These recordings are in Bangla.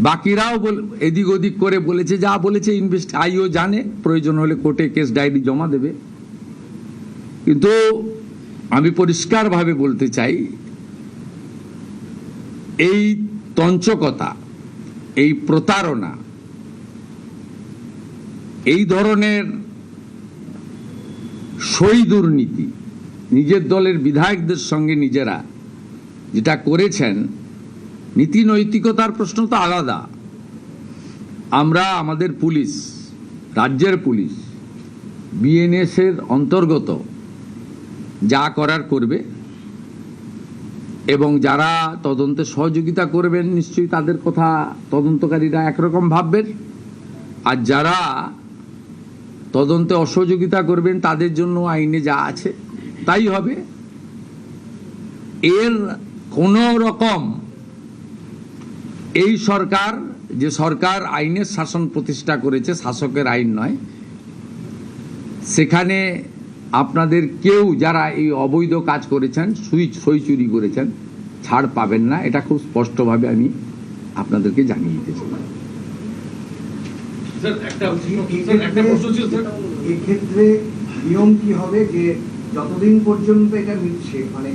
বাকিরাও এদিক ওদিক করে বলেছে, যা বলেছে আইও জানে, প্রয়োজন হলে কোর্টে কেস ডায়েরি জমা দেবে। কিন্তু আমি পরিষ্কারভাবে বলতে চাই, এই তঞ্চকতা, এই প্রতারণা, এই ধরনের সই দুর্নীতি নিজের দলের বিধায়কদের সঙ্গে নিজেরা যেটা করেছেন, নীতি নৈতিকতার প্রশ্ন তো আলাদা। আমরা আমাদের পুলিশ, রাজ্যের পুলিশ, বিএনএস এর অন্তর্গত যা করার করবে, এবং যারা তদন্তে সহযোগিতা করবেন নিশ্চয়ই তাদের কথা তদন্তকারীরা একরকম ভাববেন, আর যারা তদন্তে অসহযোগিতা করবেন তাদের জন্য আইনে যা আছে তাই হবে। এর কোনো রকম এই সরকার, যে সরকার আইনের শাসন প্রতিষ্ঠা করেছে, শাসকের আইন নয়, সেখানে আপনাদের কেউ যারা এই অবৈধ কাজ করেছেন, সই চুরি করেছেন, ছাড় পাবেন না। এটা খুব স্পষ্টভাবে আমি আপনাদেরকে জানিয়ে দিতে চাই। এক্ষেত্রে নিয়ম কি হবে যে যতদিন পর্যন্ত এটা মিটছে, মানে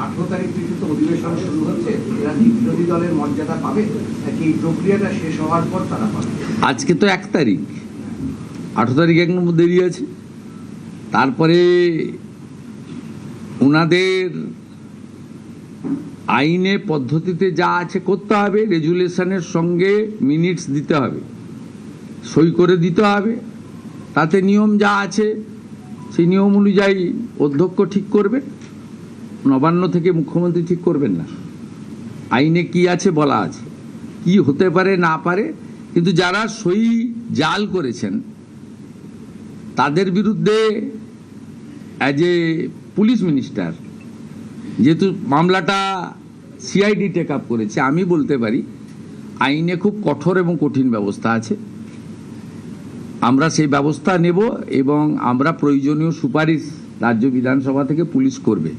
18 তারিখ থেকে তো অধিবেশন শুরু হচ্ছে, এরা বিরোধী দলের মর্যাদা পাবে নাকি এই প্রক্রিয়াটা শেষ হওয়ার পর তারা পাবে? আজকে তো 1 তারিখ, 18 তারিখ এক নম্বর দেরি আছে। তারপরে ওনাদের আইনে পদ্ধতিতে যা আছে করতে হবে, রেজুলেশনের সঙ্গে মিনিটস দিতে হবে, সই করে দিতে হবে, তাতে নিয়ম যা আছে সেই নিয়ম অনুযায়ী অধ্যক্ষ ঠিক করবেন, নবান্ন থেকে মুখ্যমন্ত্রী ঠিক করবেন না। আইনে কি আছে বলা আছে, কি হতে পারে না পারে, কিন্তু যারা সই জাল করেছেন তাদের বিরুদ্ধে অ্যাজ এ পুলিশ মিনিস্টার, যেহেতু মামলাটা সিআইডি টেক আপ করেছে, আমি বলতে পারি আইনে খুব কঠোর এবং কঠিন ব্যবস্থা আছে। আমরা সেই ব্যবস্থা নেব এবং আমরা প্রয়োজনীয় সুপারিশ রাজ্য বিধানসভা থেকে পুলিশ করবে।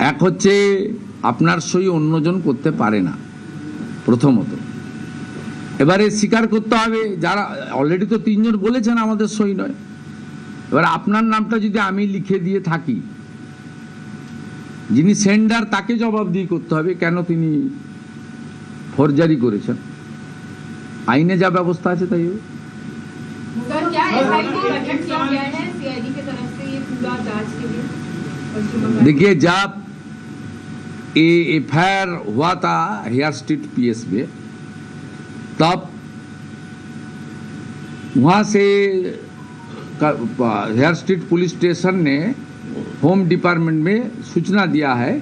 এক হচ্ছে আপনার সই অন্যজন করতে পারে না, প্রথমত। এবারে স্বীকার করতে হবে, যারা অলরেডি তো 3 জন বলেছেন আমাদের সই নয়। এবার আপনার নামটা যদি আমি লিখে দিয়ে থাকি, যিনি সেন্ডার তাকে জবাবদিহি করতে হবে কেন তিনি ফরজারি করেছেন। আইনে যা ব্যবস্থা আছে তাই হবে। देखिए, जब ये एफआईआर हुआ था हेयर स्ट्रीट पीएस में, तब वहाँ से हेयर स्ट्रीट पुलिस स्टेशन ने होम डिपार्टमेंट में सूचना दिया है,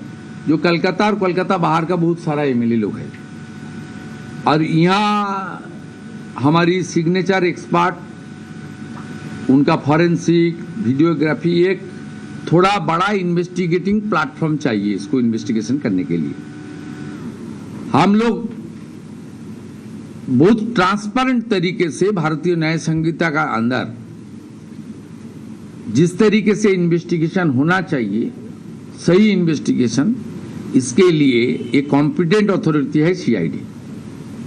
जो कलकत्ता और कोलकाता बाहर का बहुत सारा एमएलए लोग है, और यहाँ हमारी सिग्नेचर एक्सपर्ट, उनका फॉरेंसिक, वीडियोग्राफी, एक थोड़ा बड़ा इन्वेस्टिगेटिंग प्लेटफॉर्म चाहिए इसको इन्वेस्टिगेशन करने के लिए। हम लोग बहुत ट्रांसपेरेंट तरीके से भारतीय न्याय संहिता का अंदर जिस तरीके से इन्वेस्टिगेशन होना चाहिए, सही इन्वेस्टिगेशन, इसके लिए एक कॉम्पिटेंट अथॉरिटी है सीआईडी।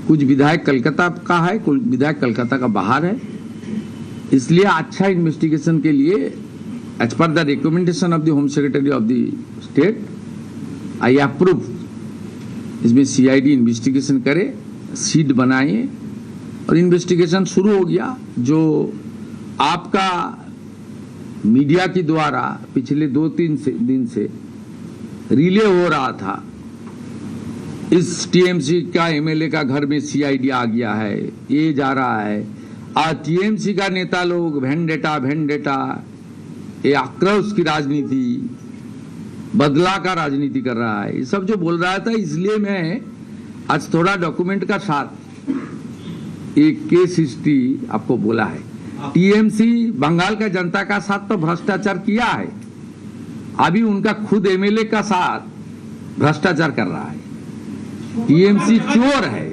कुछ विधायक कलकत्ता का है, कुछ विधायक कलकत्ता का बाहर है, इसलिए अच्छा इन्वेस्टिगेशन के लिए as per the recommendation of the home secretary of the state, I approve इसमें सीआईडी इन्वेस्टिगेशन करे, सीट बनाए और इन्वेस्टिगेशन शुरू हो गया। जो आपका मीडिया के द्वारा पिछले 2-3 दिन से रिले हो रहा था, इस टीएमसी का एमएलए का घर में सीआईडी आ गया है, ये जा रहा है, और टीएमसी का नेता लोग वेंडेटा, ये आक्रोश की राजनीति, बदला का राजनीति कर रहा है, ये सब जो बोल रहा था। इसलिए मैं आज थोड़ा डॉक्यूमेंट का साथ एक केस हिस्ट्री आपको बोला है। टीएमसी बंगाल का जनता का साथ तो भ्रष्टाचार किया है, अभी उनका खुद एमएलए का साथ भ्रष्टाचार कर रहा है। टीएमसी चोर है,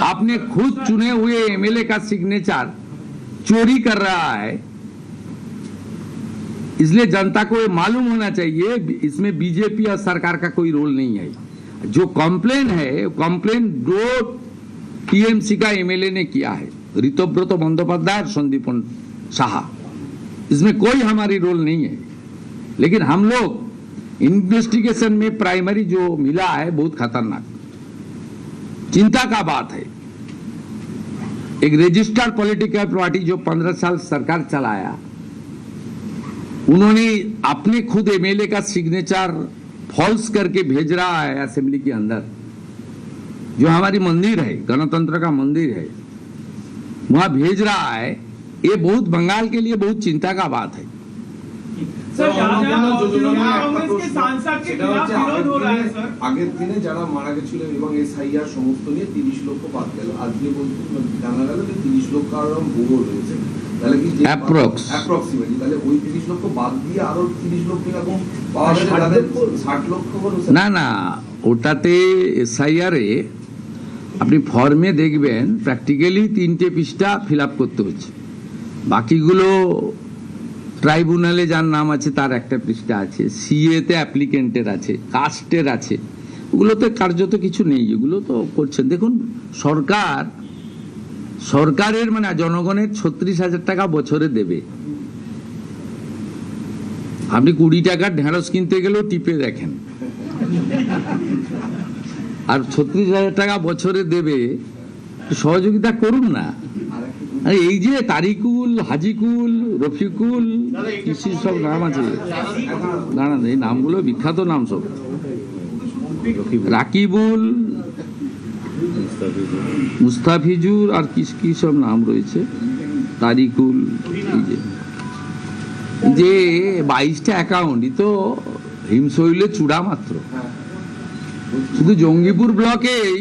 आपने खुद चुने हुए एमएलए का सिग्नेचर चोरी कर रहा है, इसलिए जनता को ये मालूम होना चाहिए इसमें बीजेपी और सरकार का कोई रोल नहीं है। जो कॉम्प्लेन है, कॉम्प्लेन 2 टीएमसी का एमएलए ने किया है, ऋतव्रत बंदोपाध्याय और संदीपन साहा। इसमें कोई हमारी रोल नहीं है, लेकिन हम लोग इन्वेस्टिगेशन में प्राइमरी जो मिला है बहुत खतरनाक, चिंता का बात है। एक रजिस्टर्ड पॉलिटिकल पार्टी जो 15 साल सरकार चलाया, उन्होंने अपने खुद एमएलए का सिग्नेचर फॉल्स करके भेज रहा है असेंबली के अंदर, जो हमारी मंदिर है, गणतंत्र का मंदिर है, वहां भेज रहा है। ये बहुत बंगाल के लिए बहुत चिंता का बात है। सर, कांग्रेस के सांसद के खिलाफ विरोध हो रहा है सर। আগের দিনে যারা মারা গেছিল এবং এসআইআর সমস্ত নিয়ে 30 লক্ষ বাদ গেল, আজকে বলতে জানা গেল যে 30 লক্ষ আর ভুয়ো রয়েছে। তাহলে কি অ্যাপ্রক্সিমেটলি তাহলে ওই 30 লক্ষ বাদ দিয়ে আরো 30 লক্ষ এরকম পাওয়া যাবে, তাদের 60 লক্ষ হলো। না না, ওটাতে এসআইআর এ আপনি ফর্মে দেখবেন প্র্যাকটিক্যালি 3টে পৃষ্ঠা ফিল আপ করতে হচ্ছে, বাকিগুলো ট্রাইব্যুনালে যার নাম আছে তার একটা পৃষ্ঠা আছে, সিএ তে অ্যাপ্লিকেন্টের আছে, কাস্টের আছে, ওগুলোতে কার্যত কিছু নেই, এগুলো তো করছেন। দেখুন, সরকারের মানে জনগণের 36,000 টাকা বছরে দেবে। আপনি 20 টাকার ঢেঁড়স কিনতে গেলেও টিপে দেখেন, আর 36,000 টাকা বছরে দেবে, সহযোগিতা করুন না। আরে এই যে তারিকুল, হাজিকুল, রফিকুল, কৃষির সব নাম আছে, দাঁড়ান, এই নামগুলো বিখ্যাত নাম সব, রাকিবুল, মুস্তাফিজুর, আর কি সব নাম রয়েছে, তারিকুল, এই যে 22টা অ্যাকাউন্ট, ই তো হিমশৈলে চূড়া মাত্র। শুধু জঙ্গিপুর ব্লকেই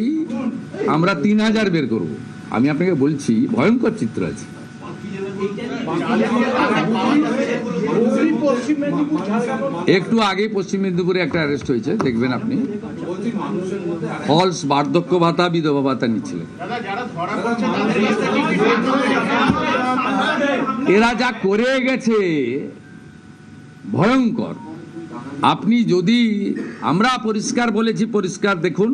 আমরা 3,000 বের করব। আমি আপনাকে বলছি, ভয়ঙ্কর চিত্র আছে। একটু আগে পশ্চিম মেদিনীপুরে একটা অ্যারেস্ট হয়েছে, দেখবেন আপনি, ফলস বার্ধক্য ভাতা, বিধবা ভাতা নিচ্ছিলেন। এরা যা করে গেছে ভয়ঙ্কর। আপনি যদি, আমরা পরিষ্কার বলেছি, পরিষ্কার দেখুন,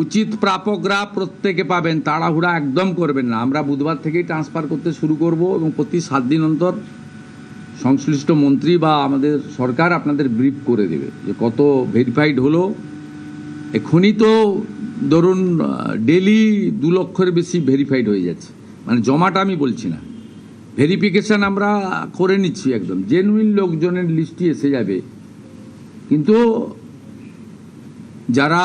উচিত প্রাপকরা প্রত্যেকে পাবেন, তাড়াহুড়া একদম করবেন না। আমরা বুধবার থেকেই ট্রান্সফার করতে শুরু করব এবং প্রতি 7 দিন অন্তর সংশ্লিষ্ট মন্ত্রী বা আমাদের সরকার আপনাদের ব্রিফ করে দেবে যে কত ভেরিফাইড হলো। এখনই তো ধরুন ডেলি 2 লক্ষের বেশি ভেরিফাইড হয়ে যাচ্ছে, মানে জমাটা আমি বলছি না, ভেরিফিকেশন আমরা করে নিচ্ছি, একদম জেনুইন লোকজনের লিস্টই এসে যাবে। কিন্তু যারা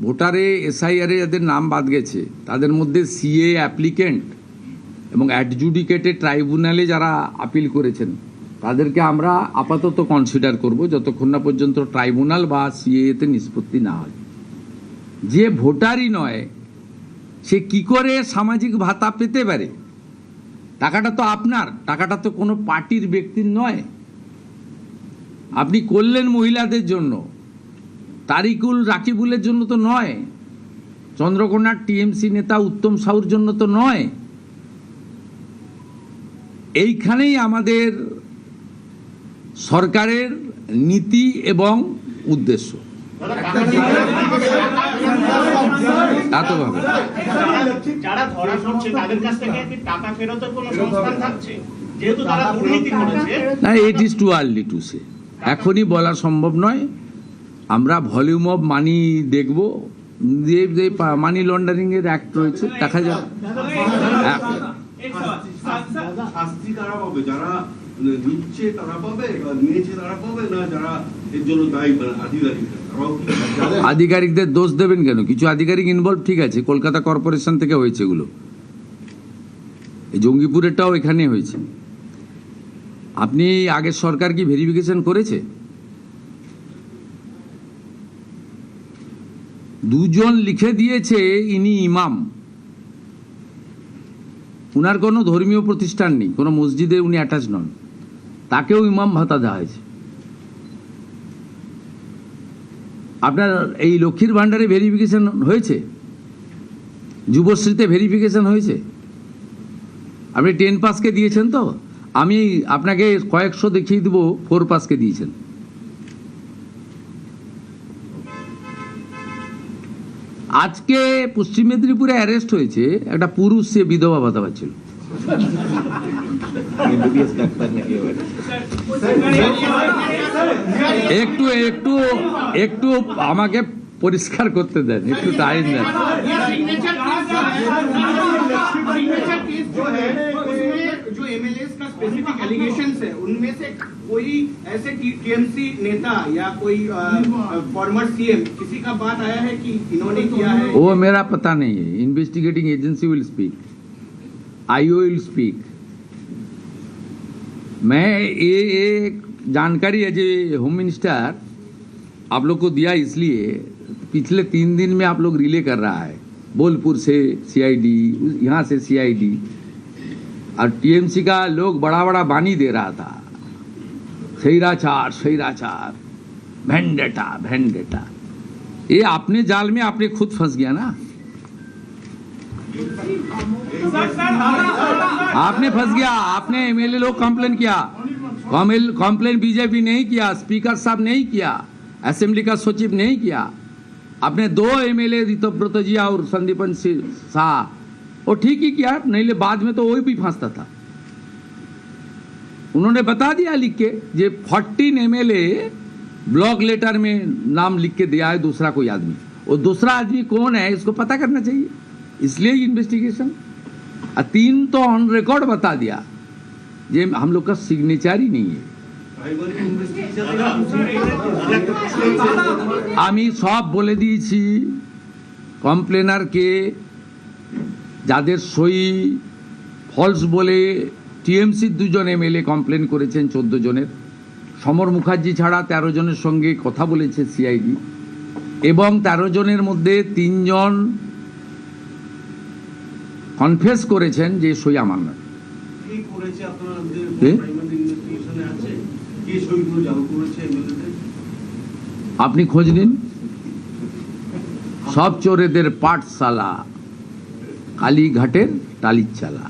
ভোটারে এসআইআরে যাদের নাম বাদ গেছে, তাদের মধ্যে সিএ অ্যাপ্লিকেন্ট এবং অ্যাডজুডিকেটেড ট্রাইব্যুনালে যারা আপিল করেছেন, তাদেরকে আমরা আপাতত কনসিডার করব যতক্ষণ না পর্যন্ত ট্রাইব্যুনাল বা সিএতে নিষ্পত্তি না হয়। যে ভোটারই নয়, সে কি করে সামাজিক ভাতা পেতে পারে? টাকাটা তো আপনার, টাকাটা তো কোনো পার্টির ব্যক্তির নয়। আপনি করলেন মহিলাদের জন্য, তারিকুল রাকিবুলের জন্য তো নয়, চন্দ্রকোনার টিএমসি নেতা উত্তম সাউর জন্য তো নয়। এইখানেই আমাদের সরকারের নীতি এবং উদ্দেশ্য। যারা ধরা পড়ছে তাদের কাছ থেকে কি টাকা ফেরতের কোনো সংস্থান থাকছে, যেহেতু তারা দুর্নীতি করেছে? না, it is too early to say, এখনই বলা সম্ভব নয়। আমরা ভলিউম অফ মানি দেখব, যে মানি লন্ডারিং এর অ্যাক্ট রয়েছে, দেখা যাক। শাস্তি কারা পাবে? যারা নিচ্ছে তারা পাবে, বা নিয়েছে তারা পাবে, না যারা এর জন্য দায়ী আধিকারিকদের দোষ দেবেন কেন? কিছু আধিকারিক ইনভলভ, ঠিক আছে, কলকাতা কর্পোরেশন থেকে হয়েছে এগুলো, এই জঙ্গিপুরেরটাও এখানে হয়েছে। আপনি আগের সরকার কি ভেরিফিকেশন করেছে? 2 জন লিখে দিয়েছে ইনি ইমাম, উনার কোনো ধর্মীয় প্রতিষ্ঠান নেই, কোনো মসজিদে উনি অ্যাটাচ নন, তাকেও ইমাম ভাতা দেওয়া হয়েছে। আপনার এই লক্ষ্মীর ভান্ডারে ভেরিফিকেশন হয়েছে, যুবশ্রীতে ভেরিফিকেশন হয়েছে। আপনি 10 পাসকে দিয়েছেন তো, আমি আপনাকে কয়েকশো দেখিয়ে দেবো 4 পাসকে দিয়েছেন। আজকে পশ্চিম মেদিনীপুরে অ্যারেস্ট হয়েছে একটা পুরুষ, সে বিধবা ভাতা পাচ্ছিল। একটু একটু একটু আমাকে পরিষ্কার করতে দেন, একটু টাইম দেন। जो एमएलएस का स्पेसिफिक एलिगेशंस है उनमें से कोई ऐसे टीएमसी नेता या कोई फॉर्मर सीएम किसी का बात आया है कि इन्होंने किया है? वो मेरा पता नहीं है, investigating agency will speak, IO will speak. मैं ये जानकारी है जो होम मिनिस्टर आप लोग को दिया, इसलिए पिछले 3 दिन में आप लोग रिले कर रहा है, बोलपुर से सीआईडी, यहाँ से सीआईडी, और टीएमसी का लोग बड़ा बड़ा बानी दे रहा था, सैराचार, भेंडेटा। ये अपने जाल में आपने खुद फंस गया ना, आपने फंस गया। आपने एमएलए लोग कंप्लेन किया, कंप्लेन बीजेपी नहीं किया, स्पीकर साहब नहीं किया, असेंबली का सचिव नहीं किया। आपने 2 एमएलए ऋतव्रत जी और संदीपन शाह, वो ठीक ही किया, नहीं ले बाद में तो वही भी फंसता था। उन्होंने बता दिया लिख के, ये 14 एमएलए ब्लॉक लेटर में नाम लिख के दिया है दूसरा कोई आदमी, वो दूसरा आदमी कौन है इसको पता करना चाहिए, इसलिए इन्वेस्टिगेशन। 3 तो ऑन रिकॉर्ड बता दिया, ये हम लोग का सिग्नेचर ही नहीं है। আমি সব বলে দিয়েছি কমপ্লেনারকে, যাদের সই ফলস বলে টিএমসির 2 জন এমএলএ কমপ্লেন করেছেন 14 জনের, সমর মুখার্জি ছাড়া 13 জনের সঙ্গে কথা বলেছে সিআইডি, এবং 13 জনের মধ্যে 3 জন কনফেস করেছেন যে সই আমার নয়। কি করেছে আপনাদের কে? প্রাইমারি ইনভেস্টিগেশনে আছে কি সইগুলো জাল করেছে এমএলএদের? আপনি খোঁজ নিন, সব চোরেদের পাঠশালা কালীঘাটের টালির চালা।